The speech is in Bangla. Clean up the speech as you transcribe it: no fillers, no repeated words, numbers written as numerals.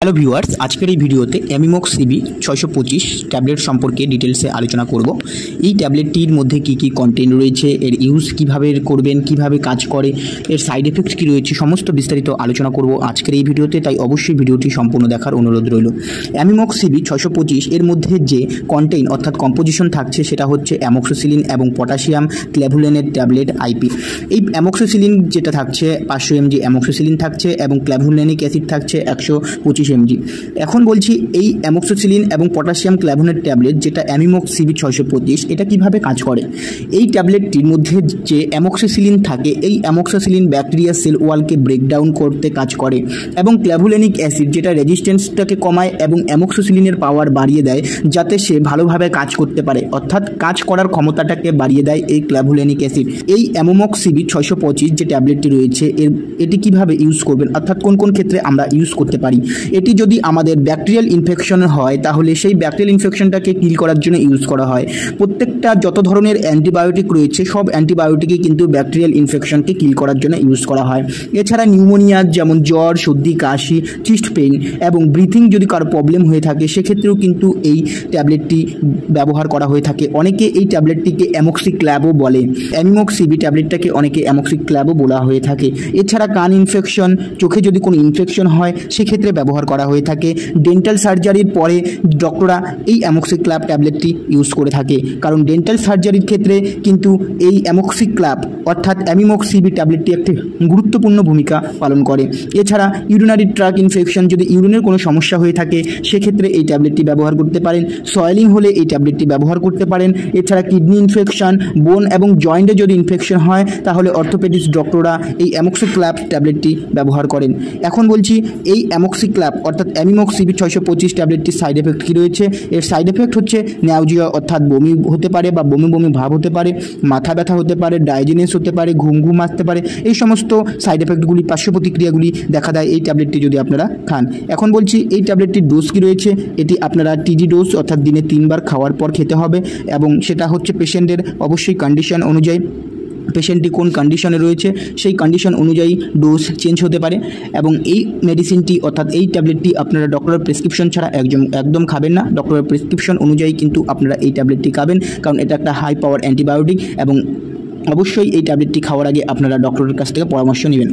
হ্যালো ভিউয়ার্স, আজকের এই ভিডিওতে অ্যামিমক্স সিবি 625 ট্যাবলেট সম্পর্কে ডিটেলসে আলোচনা করব। এই ট্যাবলেটটির মধ্যে কি কি কন্টেন্ট রয়েছে, এর ইউজ কিভাবে করবেন, কিভাবে কাজ করে, এর সাইড এফেক্ট কী রয়েছে, সমস্ত বিস্তারিত আলোচনা করব আজকের এই ভিডিওতে। তাই অবশ্যই ভিডিওটি সম্পূর্ণ দেখার অনুরোধ রইল। অ্যামিমক্স সিবি 625 এর মধ্যে যে কন্টেন্ট অর্থাৎ কম্পোজিশন থাকছে সেটা হচ্ছে অ্যামক্সিসিলিন এবং পটাশিয়াম ক্ল্যাভুলেনের ট্যাবলেট আইপি। এই অ্যামক্সিসিলিন যেটা থাকছে 500 mg অ্যামক্সিসিলিন থাকছে এবং ক্ল্যাভুলেনিক অ্যাসিড থাকছে 125 mg। এখন বলছি এই অ্যামক্সিসিলিন এবং পটাশিয়াম ক্ল্যাভুলেট ট্যাবলেট যেটা অ্যামিমক্স সিবি 625 এটা কিভাবে কাজ করে। এই ট্যাবলেটটির মধ্যে যে অ্যামক্সিসিলিন থাকে, এই অ্যামক্সিসিলিন ব্যাকটেরিয়া সেল ওয়ালকে ব্রেকডাউন করতে কাজ করে এবং ক্ল্যাভুলেনিক অ্যাসিড যেটা রেজিস্ট্যান্সটাকে কমায় এবং অ্যামক্সিসিলিনের পাওয়ার বাড়িয়ে দেয় যাতে সে ভালোভাবে কাজ করতে পারে, অর্থাৎ কাজ করার ক্ষমতাটাকে বাড়িয়ে দেয় এই ক্ল্যাভুলেনিক অ্যাসিড। এই অ্যামিমক্স সিবি 625 যে ট্যাবলেটটি রয়েছে এটি কিভাবে ইউজ করবেন, অর্থাৎ কোন কোন ক্ষেত্রে আমরা ইউজ করতে পারি। এটি যদি আমাদের ব্যাকটেরিয়াল ইনফেকশন হয় তাহলে সেই ব্যাকটেরিয়াল ইনফেকশনটাকে কিল করার জন্য ইউজ করা হয়। প্রত্যেকটা যত ধরনের অ্যান্টিবায়োটিক রয়েছে সব অ্যান্টিবায়োটিকই কিন্তু ব্যাকটেরিয়াল ইনফেকশনকে কিল করার জন্য ইউজ করা হয়। এছাড়া নিউমোনিয়া যেমন জ্বর, সর্দি, কাশি, চিস্ট পেইন এবং ব্রিথিং যদি কারো প্রবলেম হয়ে থাকে সেক্ষেত্রেও কিন্তু এই ট্যাবলেটটি ব্যবহার করা হয়ে থাকে। অনেকে এই ট্যাবলেটটিকে অ্যামক্সিক্ল্যাবও বলে। অ্যামিমক্স সিবি ট্যাবলেটটাকে অনেকে অ্যামক্সিক্ল্যাবও বলা হয়ে থাকে। এছাড়া কান ইনফেকশন, চোখে যদি কোনো ইনফেকশন হয় সেক্ষেত্রে ব্যবহার করা হয়ে থাকে। ডেন্টাল সার্জারির পরে ডক্টররা এই অ্যামক্সিক্ল্যাব ট্যাবলেটটি ইউজ করে থাকে, কারণ ডেন্টাল সার্জারির ক্ষেত্রে কিন্তু এই অ্যামক্সিক্ল্যাব অর্থাৎ অ্যামিমক্স সিবি ট্যাবলেটটি একটি গুরুত্বপূর্ণ ভূমিকা পালন করে। এছাড়া ইউরিনারি ট্র্যাক ইনফেকশন, যদি ইউরিনের কোনো সমস্যা হয়ে থাকে সেক্ষেত্রে এই ট্যাবলেটটি ব্যবহার করতে পারেন। সয়েলিং হলে এই ট্যাবলেটটি ব্যবহার করতে পারেন। এছাড়া কিডনি ইনফেকশন, বোন এবং জয়েন্টে যদি ইনফেকশন হয় তাহলে অর্থোপেডিক্স ডক্টররা এই অ্যামক্সিক্ল্যাব ট্যাবলেটটি ব্যবহার করেন। এখন বলছি এই অ্যামক্সিক্ল্যাব অর্থাৎ অ্যামিমক্স সিবি 625 ট্যাবলেটটির সাইড এফেক্ট কী রয়েছে। এর সাইড এফেক্ট হচ্ছে ন্যাউজিয়া অর্থাৎ বমি হতে পারে বা বমি বমি ভাব হতে পারে, মাথা ব্যথা হতে পারে, ডায়াজিনেস হতে পারে, ঘুম ঘুম আসতে পারে। এই সমস্ত সাইড এফেক্টগুলি, পার্শ্ব প্রতিক্রিয়াগুলি দেখা দেয় এই ট্যাবলেটটি যদি আপনারা খান। এখন বলছি এই ট্যাবলেটটির ডোজ কী রয়েছে। এটি আপনারা টিজি ডোজ অর্থাৎ দিনে 3 বার খাওয়ার পর খেতে হবে এবং সেটা হচ্ছে পেশেন্টের অবশ্যই কন্ডিশন অনুযায়ী, পেশেন্টটি কোন কন্ডিশনে রয়েছে সেই কন্ডিশন অনুযায়ী ডোজ চেঞ্জ হতে পারে। এবং এই মেডিসিনটি অর্থাৎ এই ট্যাবলেটটি আপনারা ডক্টরের প্রেসক্রিপশন ছাড়া একদম খাবেন না। ডক্টরের প্রেসক্রিপশন অনুযায়ী কিন্তু আপনারা এই ট্যাবলেটটি খাবেন, কারণ এটা একটা হাই পাওয়ার অ্যান্টিবায়োটিক এবং অবশ্যই এই ট্যাবলেটটি খাওয়ার আগে আপনারা ডক্টরের কাছ থেকে পরামর্শ নেবেন।